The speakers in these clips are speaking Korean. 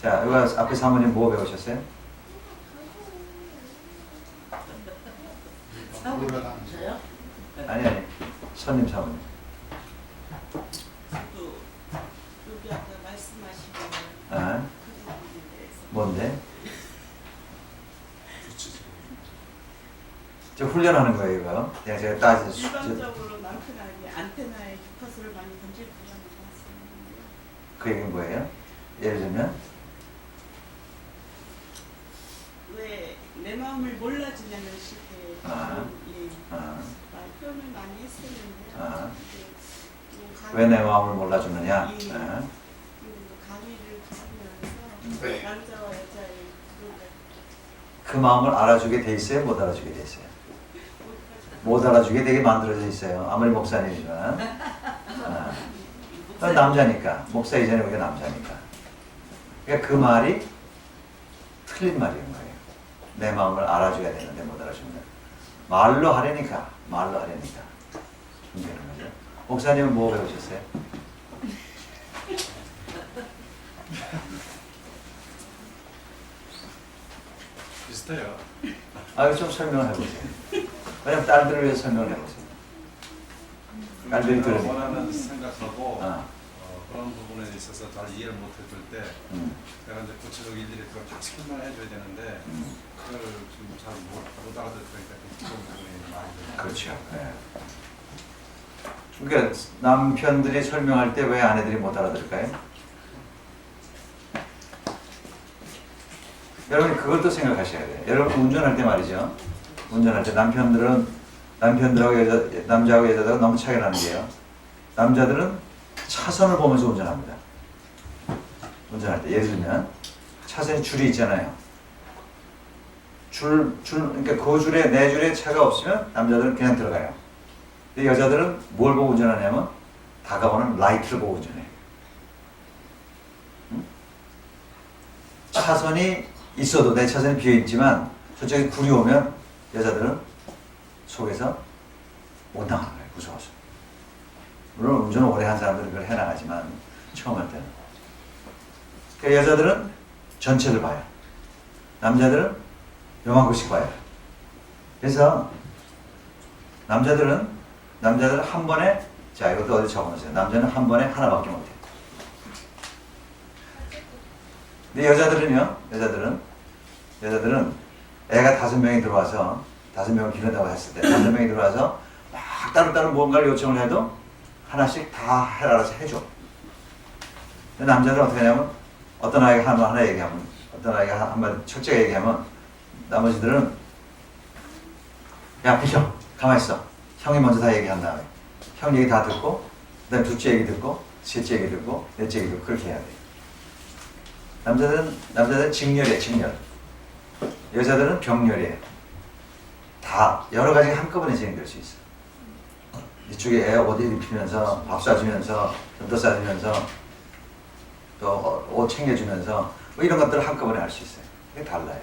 자, 이거 앞에 사모님 뭐 배우셨어요? 저요? 아니, 손님 사모님. 여기 아까 말씀하신 아, 그 부분에 대해서 뭔데? 저 훈련하는 거예요, 이거. 그냥 제가 따지. 일반적으로 남편에게 안테나에 주파수를 많이 던질 거라는 말씀인데요. 그 얘기는 뭐예요? 예를 들면, 왜 내 마음을 몰라주냐는 식의 아. 예, 아, 표현을 많이 했었는데요. 아. 이제 또 왜 내 마음을 몰라주느냐? 예. 아, 그리고 또 강의를 들으면서 남자와 여자의 그걸 그 마음을 알아주게 돼 있어요? 못 알아주게 돼 있어요? 못 알아주게 되게 만들어져 있어요. 아무리 목사님이지만. 아, 남자니까. 목사 이전에 우리가 남자니까. 그러니까 그 말이 틀린 말인 거예요. 내 마음을 알아줘야 되는데 못 알아주면. 말로 하려니까. 말로 하려니까. 그런 거죠. 목사님은 뭐 배우셨어요? 비슷해요. 아, 이거 좀 설명을 해보세요. 왜냐면 딸들을 위해서 설명을 해보세요. 딸들이 내가 들으니까. 원하는 생각하고 아, 그런 부분에 있어서 잘 이해를 못 해줄 때 내가 이제 구체적으로 일일이 그걸 다 설명해 줘야 되는데 그걸 좀 잘 못 알아듣으니까 좀 그런 부분이 많이 들어요. 그렇죠. 네. 그러니까 남편들이 설명할 때 왜 아내들이 못 알아들을까요? 여러분이 그것도 생각하셔야 돼요. 여러분 운전할 때 말이죠. 운전할 때 남편들하고 남자하고 여자하고 너무 차이가 나는 게요. 남자들은 차선을 보면서 운전합니다. 운전할 때 예를 들면 차선에 줄이 있잖아요. 그러니까 그 줄에 네 줄에 차가 없으면 남자들은 그냥 들어가요. 근데 여자들은 뭘 보고 운전하냐면 다가오는 라이트를 보고 운전해요. 응? 차선이 있어도 내 차선이 비어있지만 저쪽에 굴이 오면 여자들은 속에서 못 나가는 거예요. 무서워서. 물론 운전을 오래 한 사람들은 그걸 해나가지만 처음 할 때는. 그러니까 여자들은 전체를 봐요. 남자들은 요만큼씩 봐요. 그래서 남자들은 한 번에, 자 이것도 어디 적어놓으세요. 남자는 한 번에 하나밖에 못해요. 근데 여자들은 애가 5명이 들어와서 5명을 기른다고 했을 때 5명이 들어와서 막 따로따로 뭔가를 요청을 해도 하나씩 다 알아서 해줘. 근데 남자들은 어떻게 하냐면 어떤 아이가 하나 얘기하면 어떤 아이가 한마디 첫째가 얘기하면 나머지들은 야 비켜 가만히 있어. 형이 먼저 다 얘기한 다음에 형 얘기 다 듣고 그 다음에 둘째 얘기 듣고 셋째 얘기 듣고 넷째 얘기 듣고 그렇게 해야 돼. 남자들은 직렬이에요. 직렬. 여자들은 병렬이에요. 다 여러 가지가 한꺼번에 진행될 수 있어. 이쪽에 애 옷 입히면서 밥 사주면서 전도 사주면서 또 옷 챙겨주면서 뭐 이런 것들을 한꺼번에 할 수 있어요. 그게 달라요.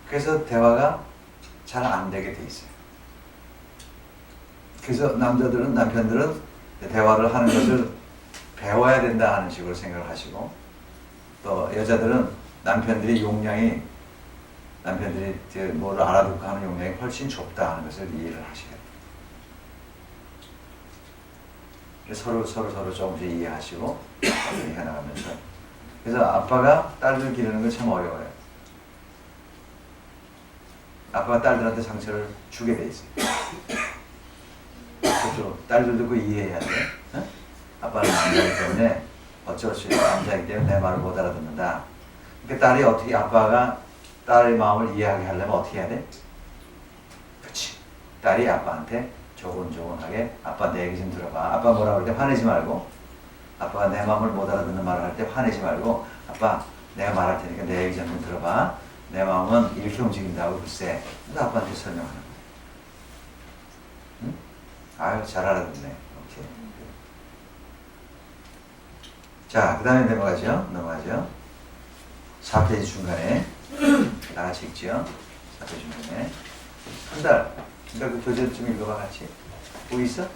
그래서 대화가 잘 안 되게 돼 있어요. 그래서 남편들은 대화를 하는 것을 배워야 된다 하는 식으로 생각을 하시고 또 여자들은 남편들이 뭐를 알아듣고 하는 용량이 훨씬 좁다 하는 것을 이해를 하셔야 돼요. 서로 조금씩 이해하시고 해나가면서 그래서 아빠가 딸들 기르는 건 참 어려워요. 아빠가 딸들한테 상처를 주게 돼 있어요. 그렇죠. 딸들도 그거 이해해야 돼. 어? 아빠는 남자이기 때문에 어쩔 수 없이 남자이기 때문에 내 말을 못 알아듣는다. 그러니까 딸이 어떻게 아빠가 딸의 마음을 이해하게 하려면 어떻게 해야 돼? 그렇지. 딸이 아빠한테 조곤조곤하게 아빠 내 얘기 좀 들어봐. 아빠 뭐라 그럴 때 화내지 말고 아빠가 내 마음을 못 알아듣는 말을 할 때 화내지 말고 아빠 내가 말할 테니까 내 얘기 좀 들어봐. 내 마음은 이렇게 움직인다고 글쎄. 그래서 아빠한테 설명하는 거야. 응? 아유 잘 알아듣네. 오케이. 자, 그 다음에 넘어가죠. 4페이지 중간에 다 같이 읽죠. 4페이지 중간에 한 달. 그러니까 그 교재를 좀 읽어봐 같이. 보기 있어?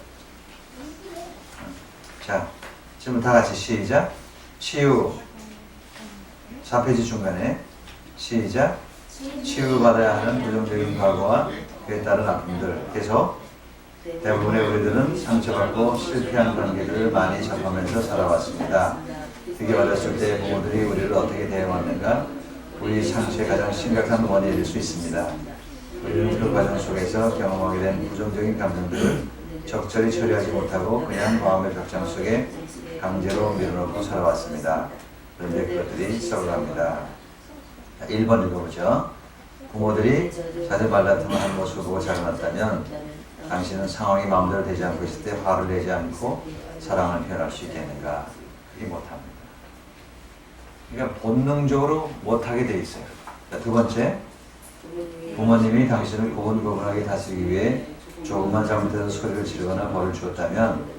자, 지금 다 같이 시작. 치유 4페이지 중간에 시작. 치유받아야 하는 부정적인 과거와 그에 따른 아픔들. 그래서 대부분의 우리들은 상처받고 실패한 관계들을 많이 접하면서 살아왔습니다. 특히 어렸을 때 부모들이 우리를 어떻게 대해왔는가 우리 상처의 가장 심각한 원인일 수 있습니다. 우리는 그 과정 속에서 경험하게 된 부정적인 감정들을 적절히 처리하지 못하고 그냥 마음의 벽장 속에 강제로 밀어넣고 살아왔습니다. 그런데 그것들이 썩어갑니다. 1번 읽어보죠. 부모들이 자주 말다툼을 하는 모습을 보고 자라났다면 당신은 상황이 마음대로 되지 않고 있을 때 화를 내지 않고 사랑을 표현할 수 있겠는가? 그게 못합니다. 그러니까 본능적으로 못하게 돼 있어요. 자, 두 번째, 부모님이 당신을 고분고분하게 다스리기 위해 조금만 잘못해서 소리를 지르거나 벌을 주었다면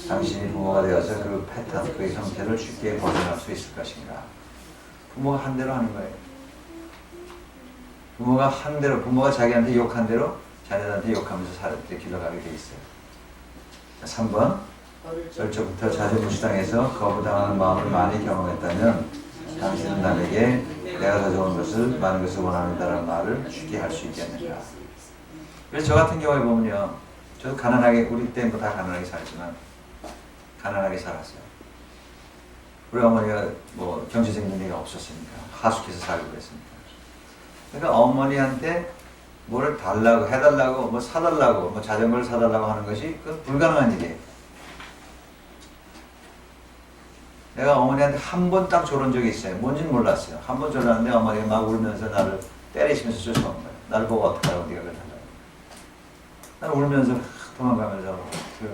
당신이 부모가 되어서 그 패턴, 그 형태를 쉽게 벗어날 수 있을 것인가? 부모가 한 대로 하는 거예요. 부모가 한 대로, 부모가 자기한테 욕한 대로 자녀들한테 욕하면서 이렇게 길러가게 돼 있어요. 3번, 어려서부터 자주 무시당해서 거부당하는 마음을 많이 경험했다면 당신은 남에게 내가 더 좋은 것을, 많은 것을 원한다는 말을 쉽게 할 수 있겠는가? 그래서 저 같은 경우에 보면요, 저도 가난하게, 우리 때 뭐 다 가난하게 살지만 가난하게 살았어요. 우리 어머니가 뭐 경제적인 능력이 없었으니까 하숙해서 살고 그랬으니까. 그러니까 어머니한테 뭐를 달라고, 해달라고, 뭐 사달라고, 뭐 자전거를 사달라고 하는 것이 그건 불가능한 일이에요. 내가 어머니한테 한 번 딱 저런 적이 있어요. 뭔지는 몰랐어요. 한 번 저러는데 어머니가 막 울면서 나를 때리시면서 쫓아온 거예요. 나를 보고 어떡하라고 네가 그걸 달라고. 난 울면서 도망가면서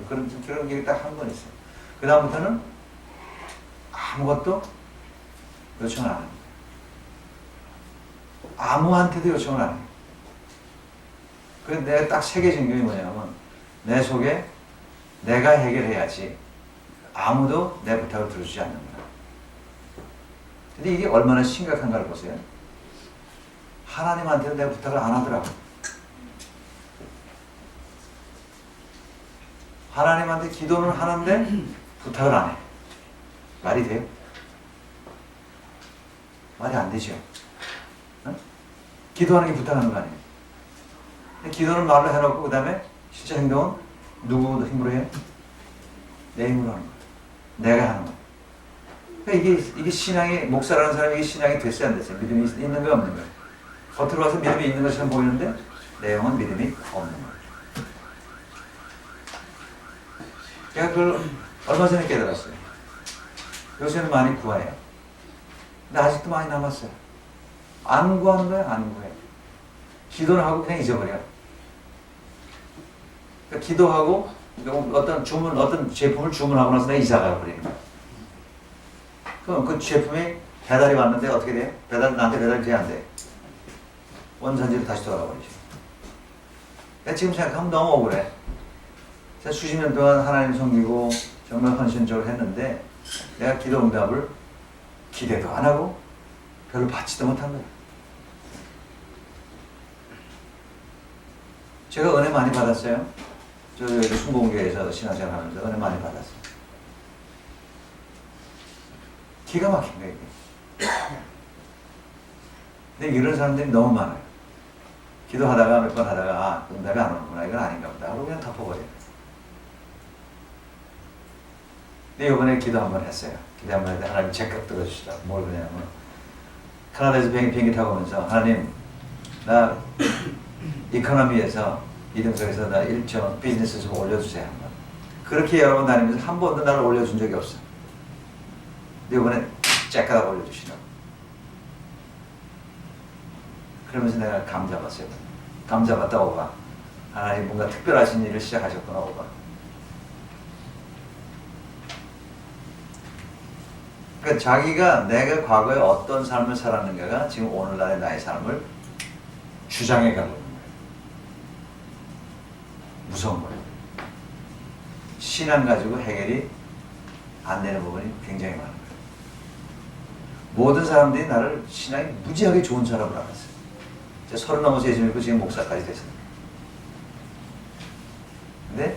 그런 게 딱 한 번 있어요. 그 다음부터는 아무것도 요청을 안 합니다. 아무한테도 요청을 안 해요. 그래서 내가 딱 새겨진 게 뭐냐면 내 속에 내가 해결해야지 아무도 내 부탁을 들어주지 않는 거야. 근데 이게 얼마나 심각한가를 보세요. 하나님한테는 내 부탁을 안 하더라고. 하나님한테 기도는 하는데 부탁을 안 해. 말이 돼요? 말이 안 되죠. 어? 기도하는 게 부탁하는 거 아니에요. 기도는 말로 해놓고 그 다음에 실제 행동은 누구 힘으로 해요? 내 힘으로 하는 거예요. 내가 하는 거예요. 그러니까 이게 신앙이, 목사라는 사람이 이게 신앙이 됐어야 안 됐어요? 믿음이 있는 거야 없는 거야? 겉으로 봐서 믿음이 있는 것처럼 보이는데 내용은 믿음이 없는 거예요. 제가 그걸 얼마 전에 깨달았어요. 요새는 많이 구해요. 근데 아직도 많이 남았어요. 안 구하는 거예요, 안 구해요. 기도를 하고 그냥 잊어버려요. 그러니까 기도하고 어떤 제품을 주문하고 나서 내가 이사 가버리는 거예요. 그럼 그 제품이 배달이 왔는데 어떻게 돼요? 나한테 배달이 돼야 안 돼. 원산지로 다시 돌아가 버리죠. 내가 지금 생각하면 너무 억울해. 제가 수십 년 동안 하나님 섬기고 정말 헌신적으로 했는데 내가 기도 응답을 기대도 안 하고 별로 받지도 못한 거예요. 제가 은혜 많이 받았어요. 저 여기 순복음교회에서 신앙생활 하면서 은혜 많이 받았어요. 기가 막힌 거예요. 근데 이런 사람들이 너무 많아요. 기도하다가 몇 번 하다가 응답이 안 오는구나, 이건 아닌가 보다 하고 그냥 덮어버려요. 근데 이번에 기도 한번 했어요. 기도 한번 했는데 하나님 제값 들어주시더라고. 뭘 그러냐면 캐나다에서 비행기 타고 오면서 하나님 나 이코노미에서 이등석에서 나 1점 비즈니스 좀 올려주세요. 한번. 그렇게 여러 번 다니면서 한 번도 나를 올려준 적이 없어. 근데 이번에 째까다 올려주시더라고. 그러면서 내가 감 잡았어요. 감 잡았다 오바. 하나님 뭔가 특별하신 일을 시작하셨구나 오바. 그러니까 자기가 내가 과거에 어떤 삶을 살았는가가 지금 오늘날의 나의 삶을 주장해 가고 있는 거예요. 무서운 거예요. 신앙 가지고 해결이 안 되는 부분이 굉장히 많은 거예요. 모든 사람들이 나를 신앙이 무지하게 좋은 사람으로 알았어요. 제가 30 넘어서 예수 믿고 지금 목사까지 됐어요. 근데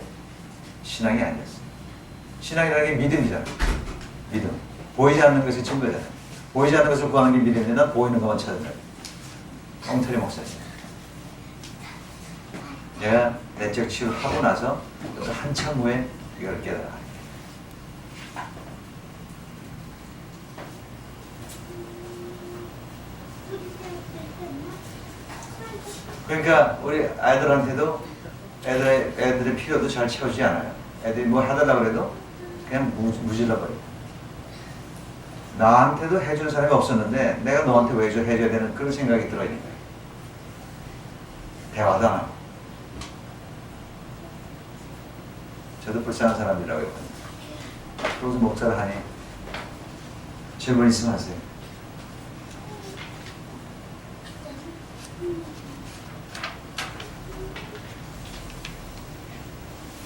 신앙이 아니었어요. 신앙이라는 게 믿음이잖아요. 믿음. 보이지 않는 것이 증거잖아요. 보이지 않는 것을 구하는 게 믿음인데 난 보이는 것만 찾는다. 엉터리 목사님. 내가 내적 치유를 하고 나서 또 한참 후에 이걸 깨달아. 그러니까 우리 아이들한테도 애들의 필요도 잘 채워주지 않아요. 애들이 뭐 해달라고 그래도 그냥 무질러 버려요. 나한테도 해주는 사람이 없었는데 내가 너한테 왜 해줘야 되는 그런 생각이 들어있는 거예요. 대화도 안 하고. 저도 불쌍한 사람이라고 했거든요. 그러고서 목사를 하니 질문 있으면 하세요.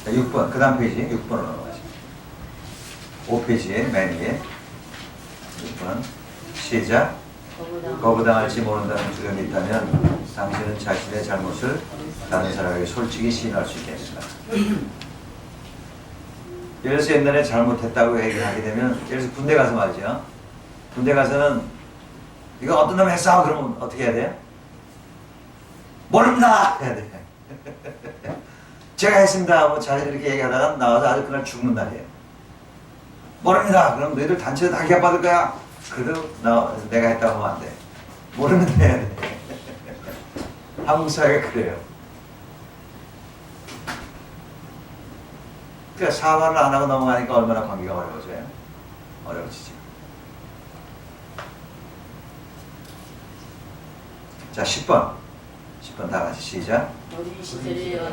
자, 6번, 그 다음 페이지 6번으로 넘어가죠. 5페이지에 맨 위에 6번 시작. 거부당할지 모른다는 두려움이 있다면 당신은 자신의 잘못을 다른 사람에게 솔직히 시인할 수 있겠습니다. 예를 들어서 옛날에 잘못했다고 얘기하게 되면 예를 들어서 군대 가서 말이죠. 군대 가서는 이거 어떤 놈이 했어? 그러면 어떻게 해야 돼요? 모릅니다! 해야 돼. 제가 했습니다. 뭐 잘 이렇게 얘기하다가 나와서 아주 그날 죽는 날이에요. 모릅니다. 그럼 너희들 단체로 다 기합 받을 거야. 그래도 내가 했다고 하면 안 돼. 모르면 해야 돼. 한국 사회가 그래요. 그러니까 사과를 안 하고 넘어가니까 얼마나 관계가 어려워져요? 어려워지죠. 자, 10번. 10번 다 같이 시작.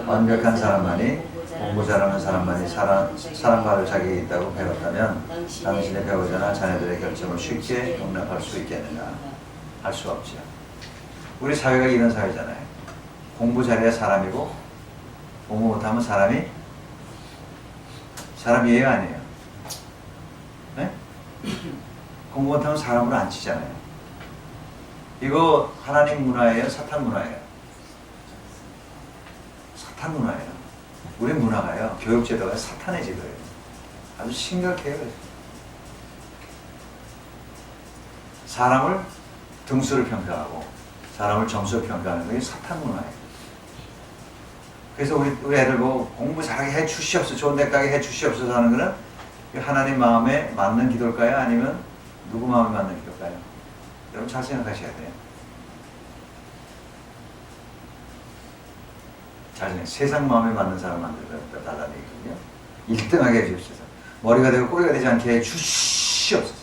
완벽한 사람만이 공부 잘하는 사람만이 사랑받을 자격이 있다고 배웠다면 당신의 배우자나 자녀들의 결정을 쉽게 용납할 수 있겠느냐? 할 수 없죠. 우리 사회가 이런 사회잖아요. 공부 잘해야 사람이고 공부 못하면 사람이에요, 아니에요? 네? 공부 못하면 사람으로 안 치잖아요. 이거 하나님 문화예요? 사탄 문화예요? 사탄 문화예요. 우리 문화가요, 교육제도가 사탄의 제도예요. 아주 심각해요. 사람을 등수를 평가하고 사람을 점수를 평가하는 게 사탄 문화예요. 그래서 우리 애들 보고 공부 잘하게 해 주시옵소서, 좋은 데 가게 해 주시옵소서 하는 거는 하나님 마음에 맞는 기도일까요? 아니면 누구 마음에 맞는 기도일까요? 여러분 잘 생각하셔야 돼요. 세상 마음에 맞는 사람 만들어달라는 얘기거든요. 1등하게 해주시옵소서. 머리가 되고 꼬리가 되지 않게 해주시옵소서.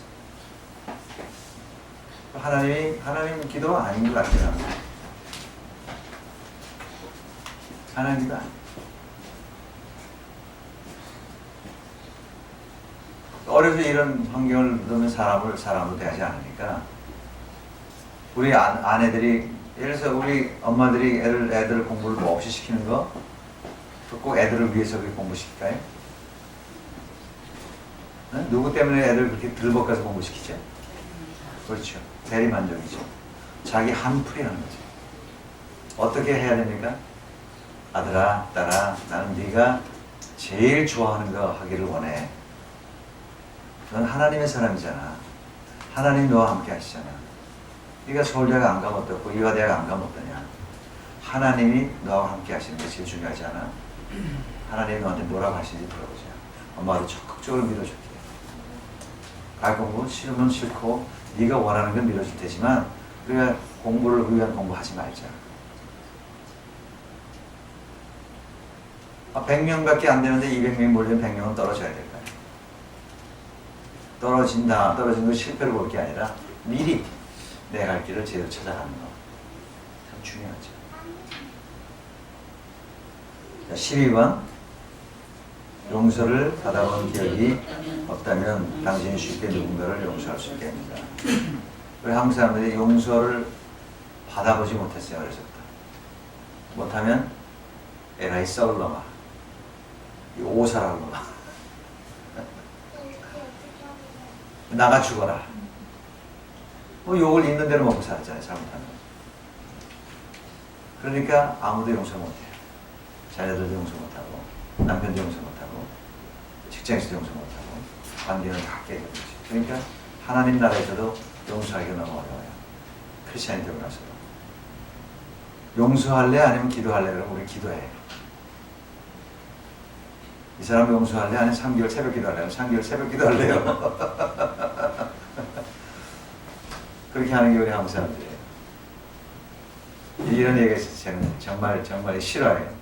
하나님 기도가 아닌 것 같아요. 하나님 기도 아니에요. 어려서 이런 환경을 넣으면 사람으로 대하지 않으니까 우리 아내들이 예를 들어서 우리 엄마들이 애들 공부를 뭐 없이 시키는 거 꼭 애들을 위해서 그렇게 공부시킬까요? 네? 누구 때문에 애들 그렇게 들볶아서 공부시키죠? 그렇죠. 대리만족이죠. 자기 한풀이라는 거죠. 어떻게 해야 됩니까? 아들아, 딸아, 나는 네가 제일 좋아하는 거 하기를 원해. 넌 하나님의 사람이잖아. 하나님 너와 함께 하시잖아. 네가 서울대학 안 가면 어떻고 이화대학 안 가면 어떠냐. 하나님이 너와 함께 하시는 게 제일 중요하지 않아? 하나님이 너한테 뭐라고 하시는지 들어보자. 엄마도 적극적으로 밀어줄게. 갈 공부 싫으면 싫고 네가 원하는 건 밀어줄 테지만 우리가 공부를 위한 공부하지 말자. 100명밖에 안 되는데 200명이 몰리면 100명은 떨어져야 될 거야. 떨어진 걸 실패를 볼 게 아니라 미리 내 갈 길을 제대로 찾아가는 거 참 중요하죠. 자, 12번 용서를 받아본 기억이 없다면 당신이 쉽게 누군가를 용서할 수 있겠습니다. 우리 한국 사람들이 용서를 받아보지 못했어요. 어렸을 때. 못하면 에라이 썩을 놈아, 이 오사라는 놈아, 나가 죽어라. 뭐 욕을 있는 대로 먹고 살았잖아요. 잘못하면. 그러니까 아무도 용서 못해요. 자녀들도 용서 못하고 남편도 용서 못하고 직장에서도 용서 못하고 관계는 다 깨져버리죠. 그러니까 하나님 나라에서도 용서하기가 너무 어려워요. 크리스천이 되고 나서도. 용서할래? 아니면 기도할래? 그러면 우리 기도해. 이 사람 용서할래? 아니면 3개월 새벽 기도할래요? 3개월 새벽 기도할래요? 그렇게 하는 게 우리 한국 사람들이에요. 이런 얘기가 저는 정말 싫어해요.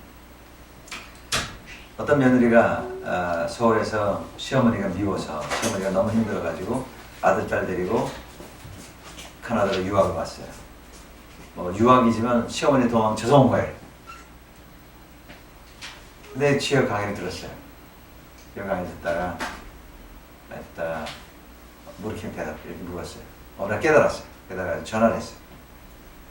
어떤 며느리가 서울에서 시어머니가 미워서 시어머니가 너무 힘들어가지고 아들, 딸 데리고 캐나다로 유학을 왔어요. 뭐 유학이지만 시어머니 도망쳐서 온 거예요. 근데 지역 강의를 들었어요. 지역 강의 듣다가 이렇게 물었어요. 나 깨달았어요. 깨달아서 전화를 했어요.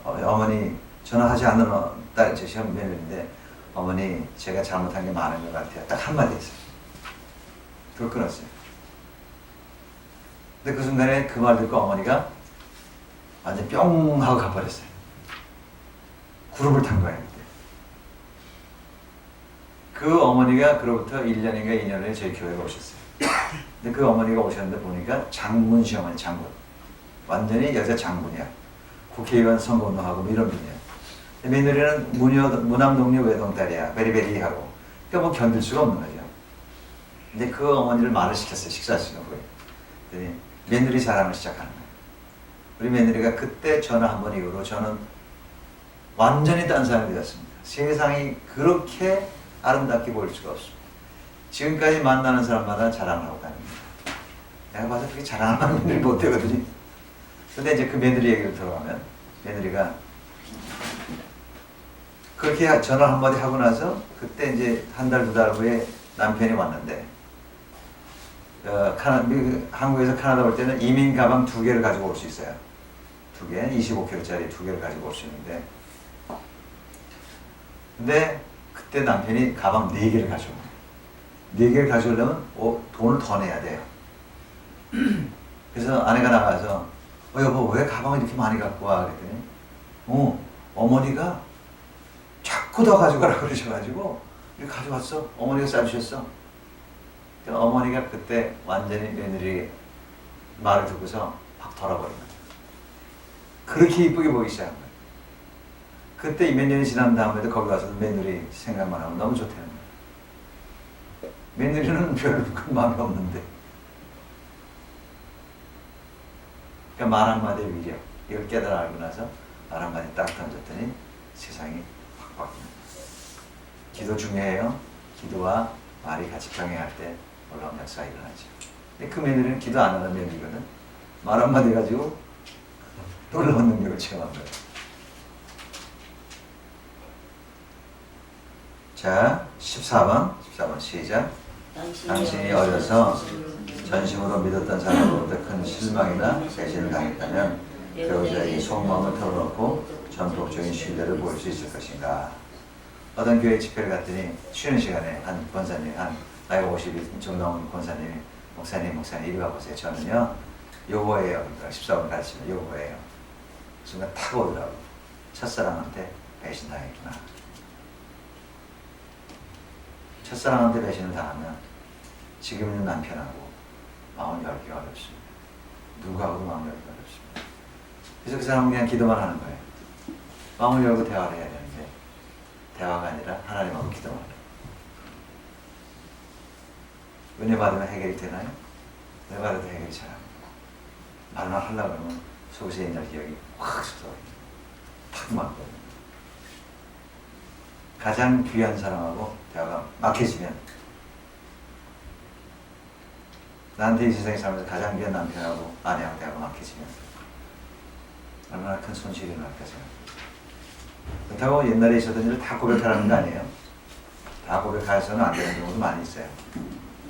어머니, 전화하지 않는 딸, 제 시어머니 며느리인데 어머니, 제가 잘못한 게 많은 것 같아요. 딱 한마디 했어요. 그걸 끊었어요. 근데 그 순간에 그 말 듣고 어머니가 완전 뿅 하고 가버렸어요. 구름을 탄 거예요. 그때. 그 어머니가 그로부터 1년인가 2년 후에 저희 교회에 오셨어요. 근데 그 어머니가 오셨는데 보니까 장군 시어머니, 장군. 완전히 여자 장군이야. 국회의원 선거운동하고 뭐 이런 분이야. 며느리는 무남동료 외동딸이야. 베리베리하고. 그러니까 뭐 견딜 수가 없는 거죠. 근데 그 어머니를 말을 시켰어요. 식사 시간에. 그랬더니 며느리 자랑을 시작하는 거예요. 우리 며느리가 그때 전화 한 번 이후로 저는 완전히 딴 사람이 되었습니다. 세상이 그렇게 아름답게 보일 수가 없습니다. 지금까지 만나는 사람마다 자랑을 하고 다닙니다. 내가 봐서 그렇게 자랑하는 며느리 못 되거든요. 근데 이제 그 며느리 얘기를 들어가면 며느리가 그렇게 전화 한마디 하고 나서 그때 이제 한 달, 두 달 후에 남편이 왔는데 한국에서 캐나다 올 때는 이민 가방 2개를 가지고 올 수 있어요. 2개, 25kg짜리 2개를 가지고 올 수 있는데 근데 그때 남편이 가방 4개를 가져온 거예요. 4개를 가져오려면 돈을 더 내야 돼요. 그래서 아내가 나가서 여보 왜 가방을 이렇게 많이 갖고 와? 그랬더니 어머니가 자꾸 더 가져가라고 그러셔가지고 이렇게 가져왔어. 어머니가 싸주셨어. 어머니가 그때 완전히 며느리 말을 듣고서 막 돌아버린 거예요. 그렇게 이쁘게 보이기 시작한 거예요. 그때 몇 년이 지난 다음에도 거기 가서 며느리 생각만 하면 너무 좋다는 거예요. 며느리는 별로 큰 마음이 없는데. 그러니까 말 한마디의 위력, 이걸 깨달아 알고 나서 말 한마디 딱 던졌더니 세상이 확 바뀝니다. 기도 중요해요. 기도와 말이 같이 병행할 때 놀라운 역사가 일어나죠. 근데 그 며느리는 기도 안 하는 며느리거든. 말 한마디 가지고 놀라운 능력을 체험한 거예요. 자, 14번 시작. 당신이 어려서 전심으로 믿었던 사람으로부터 큰 실망이나 배신을 당했다면 배우자에게 속마음을 털어놓고 전폭적인 신뢰를 보일 수 있을 것인가. 어떤 교회 집회를 갔더니 쉬는 시간에 한 권사님, 나이가 50이 좀 넘은 권사님이 목사님 이리 와보세요. 저는요 요거예요. 14번 가르치면 요거예요. 순간 탁 오더라고. 첫사랑한테 배신당했구나. 첫사랑한테 배신을 당하면 지금 있는 남편하고 마음을 열기가 어렵습니다. 누구하고도 마음을 열기가 어렵습니다. 그래서 그 사람은 그냥 기도만 하는 거예요. 마음을 열고 대화를 해야 되는데 대화가 아니라 하나님하고 기도만 해요. 은혜 받으면 해결이 되나요? 은혜 받아도 해결이 잘 안 돼요. 말만 하려고 그러면 속에서 옛날 기억이 확 쏟아져요. 탁 맞거든요. 가장 귀한 사람하고 대화가 막혀지면 나한테 이 세상에 살면서 가장 귀한 남편하고 아내하고 대화가 막혀지면 얼마나 큰 손실이 일어날까 생각합니다. 그렇다고 옛날에 있었던 일을 다 고백하라는 거 아니에요. 다 고백해서는 안 되는 경우도 많이 있어요.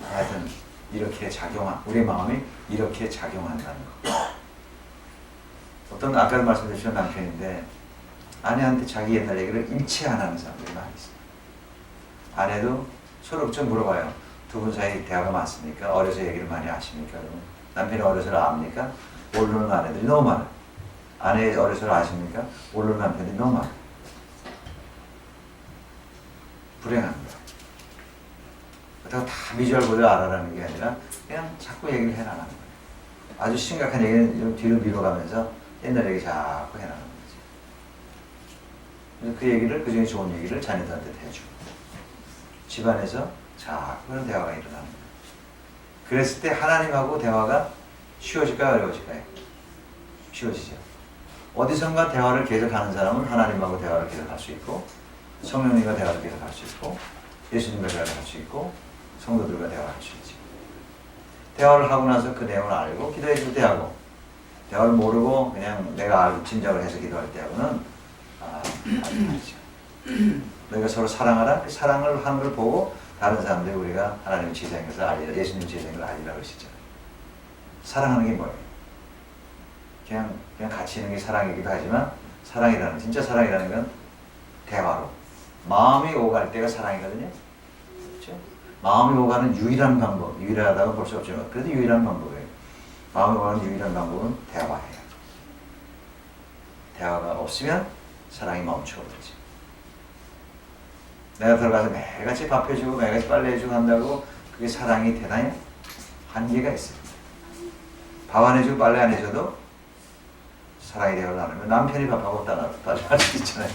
하여튼 이렇게 우리 마음이 이렇게 작용한다는 거. 어떤 아까도 말씀드렸던 남편인데 아내한테 자기 옛날 얘기를 일체 안 하는 사람들이 많이 있어요. 아내도 서로 좀 물어봐요. 두 분 사이 대화가 많습니까? 어려서 얘기를 많이 하십니까? 그러면 남편이 어려서를 압니까? 모르는 아내들이 너무 많아요. 아내 어려서를 아십니까? 모르는 남편들이 너무 많아요. 불행합니다. 그렇다고 다 미주알 고대로 알아라는 게 아니라 그냥 자꾸 얘기를 해나가는 거예요. 아주 심각한 얘기는 좀 뒤로 밀어가면서 옛날 얘기 자꾸 해나가는 거지. 그래서 그 얘기를, 그중에 좋은 얘기를 자녀들한테 해주고 집안에서 자꾸 그런 대화가 일어나는 거예요. 그랬을 때 하나님하고 대화가 쉬워질까요? 어려워질까요? 쉬워지죠. 어디선가 대화를 계속하는 사람은 하나님하고 대화를 계속할 수 있고 성령님과 대화를 계속할 수 있고 예수님과 대화를 할 수 있고 성도들과 대화를 할 수 있지. 대화를 하고 나서 그 내용을 알고 기도해 줄 때하고 대화를 모르고 그냥 내가 알고 짐작을 해서 기도할 때하고는 다르죠. 너희가 서로 사랑하라. 그 사랑을 하는 걸 보고 다른 사람들이 우리가 하나님의 제자인 것을 알리라. 예수님 제자인 걸 알리라고 그러시잖아요. 사랑하는 게 뭐예요? 그냥 같이 있는 게 사랑이기도 하지만 사랑이라는, 진짜 사랑이라는 건 대화로 마음이 오갈 때가 사랑이거든요. 그렇죠? 마음이 오가는 유일한 방법, 유일하다고 볼 수 없지만 그래도 유일한 방법이에요. 마음이 오가는 유일한 방법은 대화예요. 대화가 없으면 사랑이 멈춰버리지. 내가 들어가서 매일같이 밥 해주고 매일같이 빨래 해주고 한다고 그게 사랑이 되나요? 한계가 있어요. 밥 안 해주고 빨래 안 해줘도 사랑이 되어 나누면 남편이 밥하고 빨래 할 수 있잖아요.